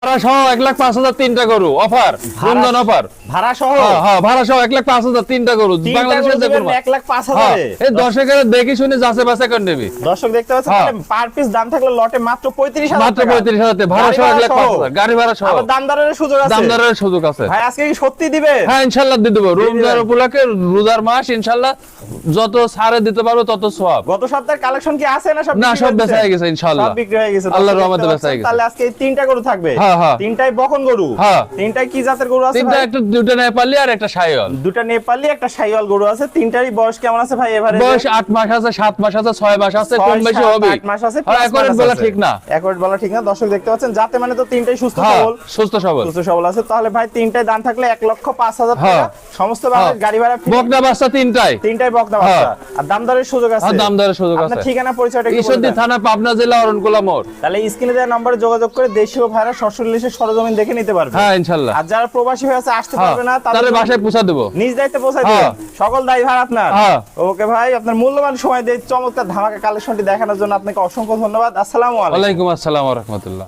ভাড়া সহ 1,05,000 তিনটা গরু অফার, রমজান অফার। ভাড়া সহ হ্যাঁ ভাড়া সহ 1,05,000 তিনটা গরু বাংলাদেশের যে কোনো 1,05,000 এই দর্শকের দেখি শুনে যাচাই বাছাই করে নেবি। দর্শক দেখতে পাচ্ছেন তাহলে পার পিস দাম থাকলো লটে মাত্র 35,000 মাত্র 35,000 ভাড়া সহ 1,05,000 গাড়ি ভাড়া সহ। আবার দাম দরের সুযোগ আছে, দাম দরের সুযোগ আছে। ভাই আজকে কি সত্যি দিবে? হ্যাঁ ইনশাআল্লাহ দিয়ে দেব। রমজান উপলক্ষে রোজার মাস ইনশাআল্লাহ যত ছাড়ে দিতে পারবো তত সওয়াব। গত সপ্তাহের কালেকশন কি আছে না সব? না সব বেচা হয়ে গেছে ইনশাআল্লাহ, সব বিক্রি হয়ে গেছে আল্লাহর রহমতে বেচা হয়ে গেছে। তাহলে আজকে এই তিনটা গরু থাকবে। হ্যাঁ হ্যাঁ তিনটাই বকন গরু। হ্যাঁ তিনটাই কি জাতের গরু আছে তিনটা, ভাই? একটা দুটো নেপালি আর একটা শাইওয়াল। দুটো নেপালি একটা শাইওয়াল গরু আছে। তিনটারই বয়স কেমন আছে ভাই এভারেজ? বয়স 8 মাস আছে, 7 মাস আছে, 6 মাস আছে, কম বেশি হবে। 8 মাস আছে, আর একবারে বলা ঠিক না। একবারে বলা ঠিক না। দর্শক দেখতে পাচ্ছেন যাতে মানে তো তিনটাই সুস্থ হ্যাঁ সবল। সুস্থ সবল সুস্থ সবল আছে। তাহলে ভাই তিনটায় দাম থাকলে 1,05,000 হ্যাঁ। টাকা। সমস্ত বাংলাদেশ গাড়ি ভাড়া free। বকনা বাচ্চা তিনটাই। তিনটাই বকনা হ্যাঁ। বাচ্চা। আর দাম দরের সুযোগ আছে। আর দাম দরের সুযোগ আছে। আপনার ঠিকানা পরিচয়টা কি বলবেন? ঈশ্বরদী থানা, পাবনা জেলা, অরণকুলা মোড়। তাহলে স্ক্রিনে দেওয়া নম্বরে যোগাযোগ করে দেশীয় ভাড়া সশরীরে সরজমিন দেখে নিতে পারবে। হ্যাঁ ইনশাআল্লাহ। আর যারা প্রবাসী হয়ে আছে আসতে হ্যাঁ পারবে না তাদের বাসায় পৌঁছা দেব। নিজ দায়িত্বে পৌঁছায় হ্যাঁ। দিবেন। সকল দায়ী ভার আপনার। হ্যাঁ। ওকে ভাই, আপনার মূল্যবান সময় দিয়ে চমৎকার ধামাকা কালেকশনটি দেখানোর জন্য আপনাকে অসংখ্য ধন্যবাদ। আসসালামু আলাইকুম। ওয়ালাইকুম আসসালাম ওয়া রাহমাতুল্লাহ।